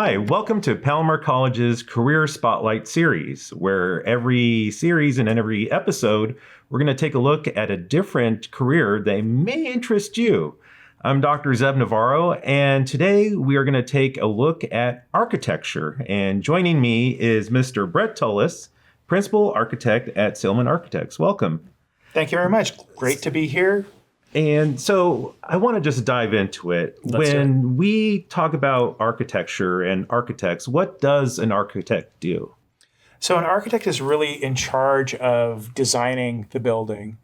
Hi, welcome to Palomar College's Career Spotlight series, where every series and in every episode, we're going to take a look at a different career that may interest you. I'm Dr. Zeb Navarro, and today we are going to take a look at architecture. And joining me is Mr. Brett Tullis, Principal Architect at Silman Architects. Welcome. Thank you very much. Great to be here. And so I want to just dive into it. When we talk about architecture and architects, what does an architect do? So an architect is really in charge of designing the building.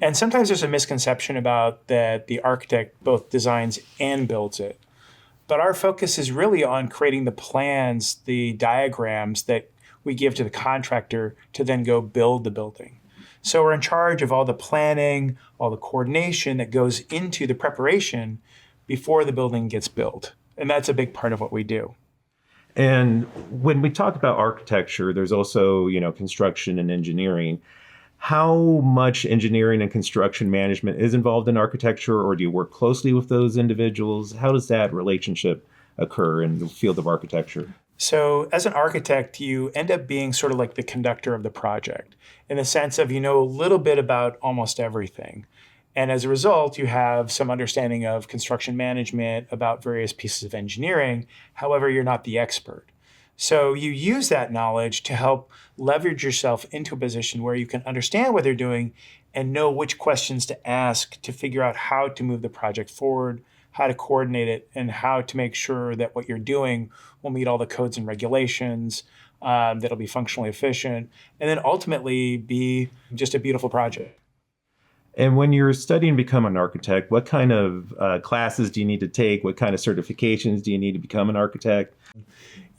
And sometimes there's a misconception about that the architect both designs and builds it. But our focus is really on creating the plans, the diagrams that we give to the contractor to then go build the building. So we're in charge of all the planning, all the coordination that goes into the preparation before the building gets built. And that's a big part of what we do. And when we talk about architecture, there's also, construction and engineering. How much engineering and construction management is involved in architecture, or do you work closely with those individuals? How does that relationship occur in the field of architecture? So as an architect, you end up being sort of like the conductor of the project in the sense of you know a little bit about almost everything. And as a result, you have some understanding of construction management, about various pieces of engineering. However, you're not the expert. So you use that knowledge to help leverage yourself into a position where you can understand what they're doing and know which questions to ask to figure out how to move the project forward, how to coordinate it, and how to make sure that what you're doing will meet all the codes and regulations, that'll be functionally efficient, and then ultimately be just a beautiful project. And when you're studying to become an architect, what kind of classes do you need to take? What kind of certifications do you need to become an architect?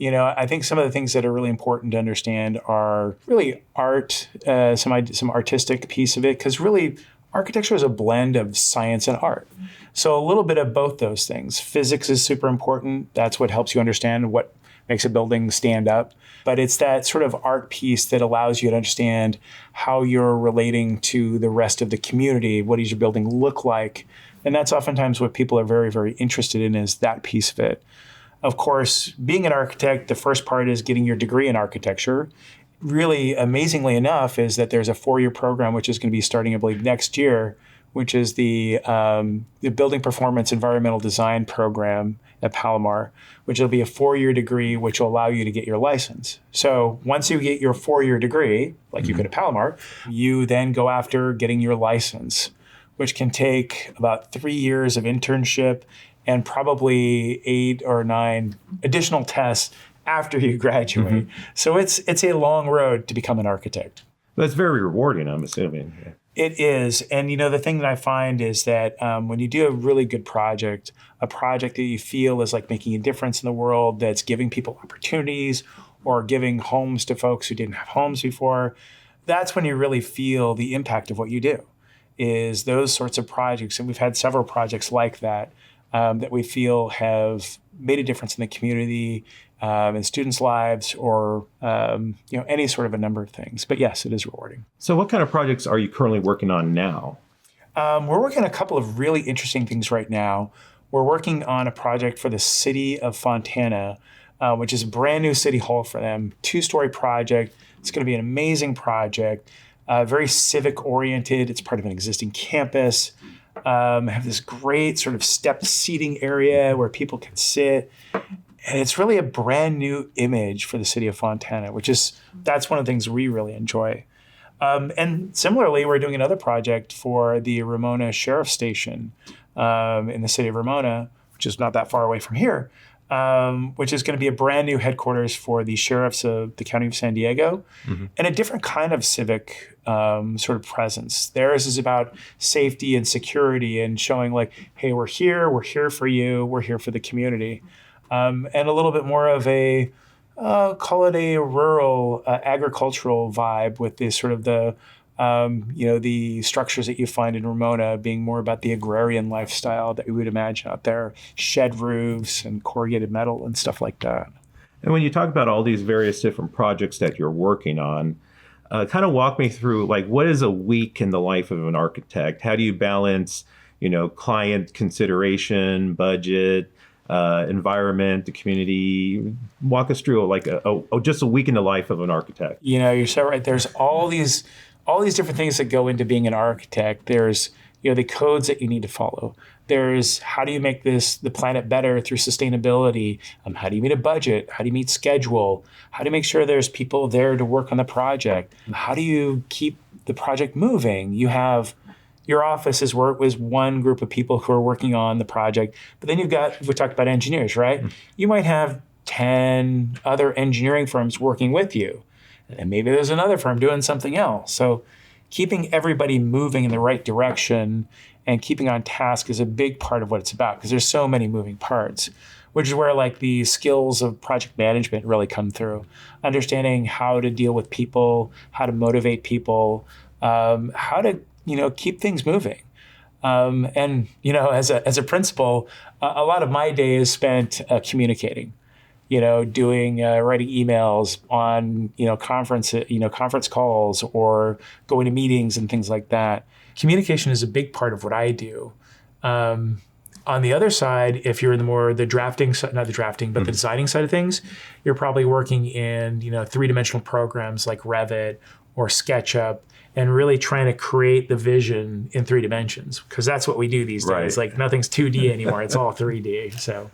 I think some of the things that are really important to understand are really art, some artistic piece of it, because really architecture is a blend of science and art. So a little bit of both those things. Physics is super important. That's what helps you understand what makes a building stand up. But it's that sort of art piece that allows you to understand how you're relating to the rest of the community. What does your building look like? And that's oftentimes what people are very, very interested in, is that piece of it. Of course, being an architect, the first part is getting your degree in architecture. Really amazingly enough is that there's a 4-year program, which is going to be starting, I believe, next year, which is the Building Performance Environmental Design program at Palomar, which will be a 4-year degree, which will allow you to get your license. So once you get your 4-year degree, like you could at Palomar, you then go after getting your license, which can take about 3 years of internship and probably 8 or 9 additional tests after you graduate. So it's a long road to become an architect. That's very rewarding, I'm assuming. Yeah. It is. And, the thing that I find is that when you do a really good project, a project that you feel is like making a difference in the world, that's giving people opportunities or giving homes to folks who didn't have homes before, that's when you really feel the impact of what you do, is those sorts of projects. And we've had several projects like that that we feel have made a difference in the community, in students' lives, or any sort of a number of things. But yes, it is rewarding. So what kind of projects are you currently working on now? We're working on a couple of really interesting things right now. We're working on a project for the city of Fontana, which is a brand new city hall for them, 2-story project. It's going to be an amazing project, very civic oriented. It's part of an existing campus. Have this great sort of stepped seating area where people can sit. And it's really a brand new image for the city of Fontana, that's one of the things we really enjoy. And similarly, we're doing another project for the Ramona Sheriff's Station in the city of Ramona, which is not that far away from here, which is going to be a brand new headquarters for the sheriffs of the county of San Diego, and a different kind of civic sort of presence. Theirs is about safety and security and showing like, hey, we're here for you, we're here for the community. And a little bit more of a, call it a rural agricultural vibe with this sort of the structures that you find in Ramona being more about the agrarian lifestyle that we would imagine out there, shed roofs and corrugated metal and stuff like that. And when you talk about all these various different projects that you're working on, kind of walk me through, like, what is a week in the life of an architect? How do you balance, client consideration, budget, environment, the community. Walk us through like just a week in the life of an architect. You're so right. There's all these different things that go into being an architect. There's the codes that you need to follow. There's how do you make the planet better through sustainability? How do you meet a budget? How do you meet schedule? How do you make sure there's people there to work on the project? How do you keep the project moving? You have your office is one group of people who are working on the project, but then we talked about engineers, right? You might have 10 other engineering firms working with you. And maybe there's another firm doing something else. So keeping everybody moving in the right direction and keeping on task is a big part of what it's about, because there's so many moving parts, which is where like the skills of project management really come through. Understanding how to deal with people, how to motivate people, how to keep things moving. And as a principal, a lot of my day is spent communicating. Writing emails on, conference calls or going to meetings and things like that. Communication is a big part of what I do. On the other side, if you're in the drafting side, not the drafting, but the designing side of things, you're probably working in, three-dimensional programs like Revit or SketchUp and really trying to create the vision in 3 dimensions, because that's what we do these days. Right. Like nothing's 2D anymore. It's all 3D. So.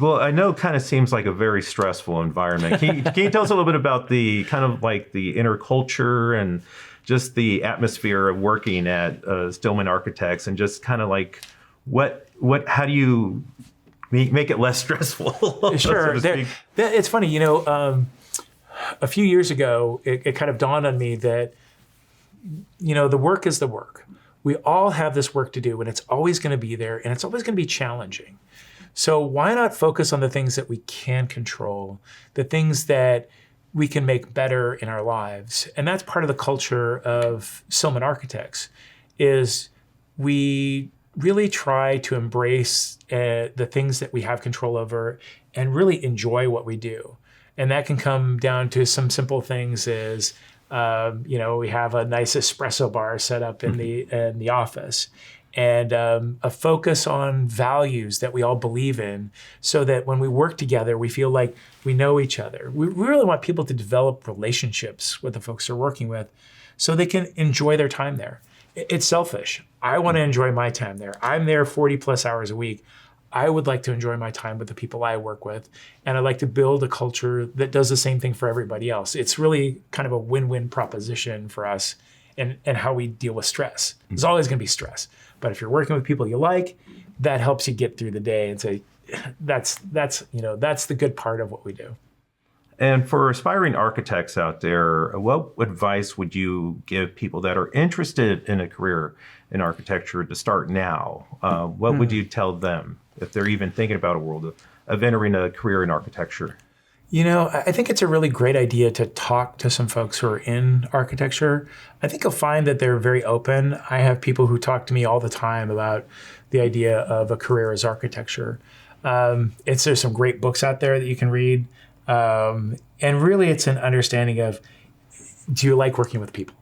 Well, I know it kind of seems like a very stressful environment. Can you tell us a little bit about the kind of like the inner culture and just the atmosphere of working at Stillman Architects, and just kind of like how do you make it less stressful? Sure. It's funny, a few years ago, it kind of dawned on me that, the work is the work. We all have this work to do, and it's always going to be there, and it's always going to be challenging. So why not focus on the things that we can control, the things that we can make better in our lives? And that's part of the culture of Stillman Architects, is we really try to embrace the things that we have control over and really enjoy what we do. And that can come down to some simple things as, we have a nice espresso bar set up in the office. And a focus on values that we all believe in, so that when we work together, we feel like we know each other. We really want people to develop relationships with the folks they're working with so they can enjoy their time there. It's selfish. I want to enjoy my time there. I'm there 40 plus hours a week. I would like to enjoy my time with the people I work with. And I'd like to build a culture that does the same thing for everybody else. It's really kind of a win-win proposition for us and how we deal with stress. There's always going to be stress. But if you're working with people you like, that helps you get through the day and say, that's the good part of what we do. And for aspiring architects out there, what advice would you give people that are interested in a career in architecture to start now? What would you tell them if they're even thinking about a world of entering a career in architecture? I think it's a really great idea to talk to some folks who are in architecture. I think you'll find that they're very open. I have people who talk to me all the time about the idea of a career as architecture. There's some great books out there that you can read. And really it's an understanding of, do you like working with people?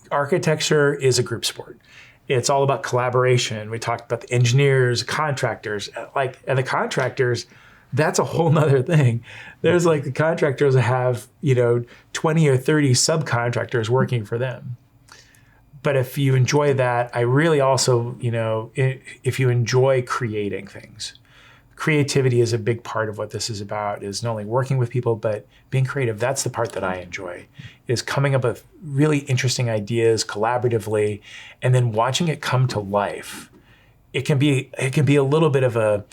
Architecture is a group sport. It's all about collaboration. We talked about the engineers, contractors, and the contractors, that's a whole nother thing. There's like the contractors that have, 20 or 30 subcontractors working for them. But if you enjoy that, I really also, if you enjoy creating things, creativity is a big part of what this is about, is not only working with people, but being creative. That's the part that I enjoy, is coming up with really interesting ideas collaboratively and then watching it come to life. It can be a little bit of a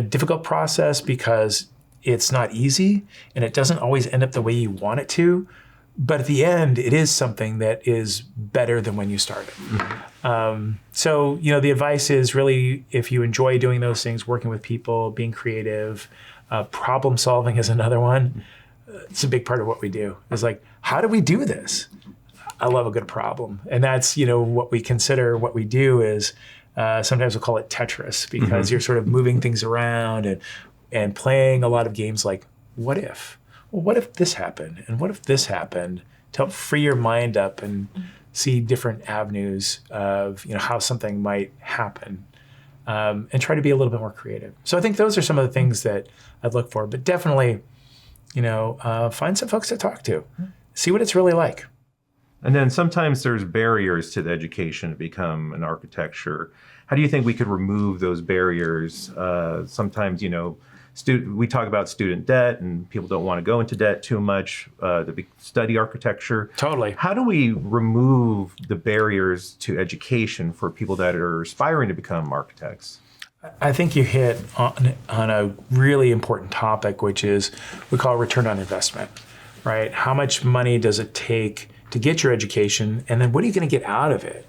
difficult process because it's not easy and it doesn't always end up the way you want it to. But at the end, it is something that is better than when you started. Mm-hmm. So, the advice is really, if you enjoy doing those things, working with people, being creative, problem solving is another one. It's a big part of what we do. It's like, how do we do this? I love a good problem. And that's, what we consider what we do is, sometimes we'll call it Tetris, because you're sort of moving things around and playing a lot of games like, what if? Well, what if this happened? And what if this happened? To help free your mind up and see different avenues of, how something might happen. and try to be a little bit more creative. So I think those are some of the things that I'd look for. But definitely, find some folks to talk to, see what it's really like. And then sometimes there's barriers to the education to become an architecture. How do you think we could remove those barriers? Sometimes, we talk about student debt, and people don't want to go into debt too much to study architecture. Totally. How do we remove the barriers to education for people that are aspiring to become architects? I think you hit on a really important topic, which is we call return on investment, right? How much money does it take to get your education, and then what are you going to get out of it?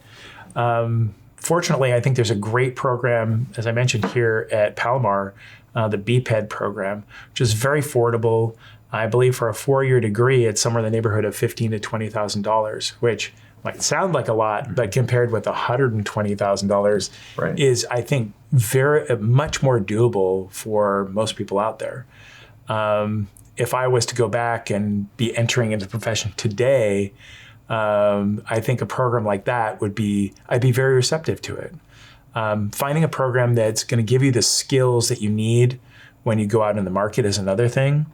Fortunately, I think there's a great program, as I mentioned here at Palomar, the BPED program, which is very affordable. I believe for a 4-year degree, it's somewhere in the neighborhood of $15,000 to $20,000, which might sound like a lot, but compared with $120,000 right. is, I think, very much more doable for most people out there. If I was to go back and be entering into the profession today, I think a program like that I'd be very receptive to it. Finding a program that's going to give you the skills that you need when you go out in the market is another thing.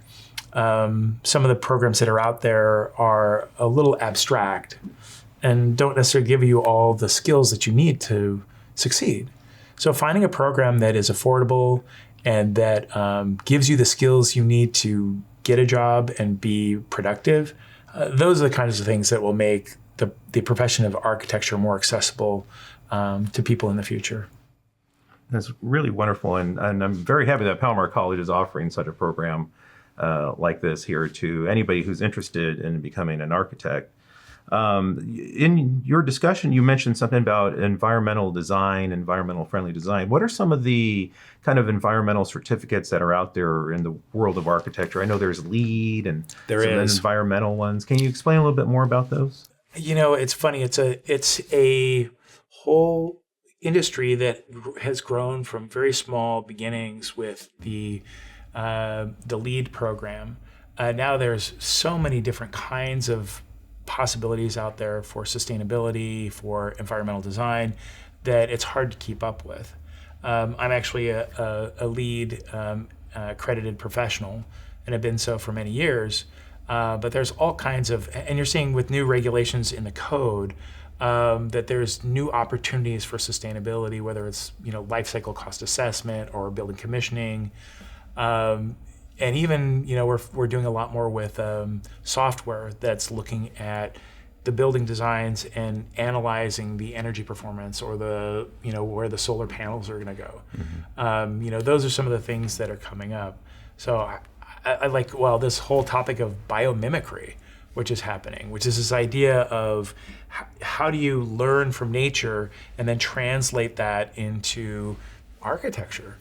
Some of the programs that are out there are a little abstract and don't necessarily give you all the skills that you need to succeed. So finding a program that is affordable and that gives you the skills you need to get a job and be productive, those are the kinds of things that will make the profession of architecture more accessible to people in the future. That's really wonderful, and I'm very happy that Palomar College is offering such a program like this here to anybody who's interested in becoming an architect. In your discussion, you mentioned something about environmental design, environmental friendly design. What are some of the kind of environmental certificates that are out there in the world of architecture? I know there's LEED and there some is environmental ones. Can you explain a little bit more about those? It's funny. It's a whole industry that has grown from very small beginnings with the LEED program. Now there's so many different kinds of possibilities out there for sustainability, for environmental design, that it's hard to keep up with. I'm actually a LEED accredited professional, and have been so for many years. But there's all kinds of, and you're seeing with new regulations in the code, that there's new opportunities for sustainability, whether it's life cycle cost assessment or building commissioning. And even, we're doing a lot more with software that's looking at the building designs and analyzing the energy performance or the, where the solar panels are going to go. Mm-hmm. Those are some of the things that are coming up. So I like, this whole topic of biomimicry, which is happening, which is this idea of how do you learn from nature and then translate that into architecture.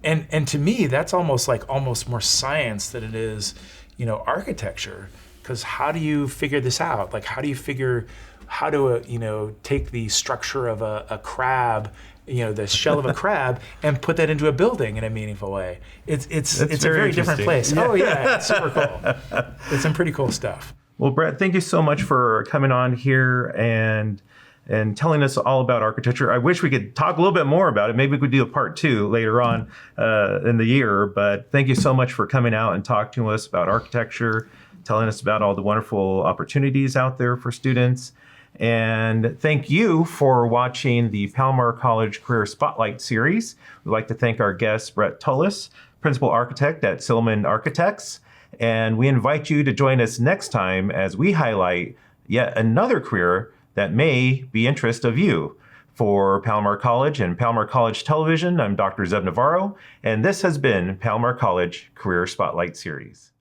And to me, that's almost more science than it is, architecture. Because how do you figure this out? Like, how do you figure how to, take the structure of a crab, the shell of a crab, and put that into a building in a meaningful way? It's a very different place. Yeah. Oh yeah, it's super cool. It's some pretty cool stuff. Well, Brett, thank you so much for coming on here and telling us all about architecture. I wish we could talk a little bit more about it. Maybe we could do a part 2 later on in the year. But thank you so much for coming out and talking to us about architecture, telling us about all the wonderful opportunities out there for students. And thank you for watching the Palomar College Career Spotlight Series. We'd like to thank our guest, Brett Tullis, Principal Architect at Silliman Architects. And we invite you to join us next time as we highlight yet another career that may be interest of you. For Palomar College and Palomar College Television, I'm Dr. Zeb Navarro, and this has been Palomar College Career Spotlight Series.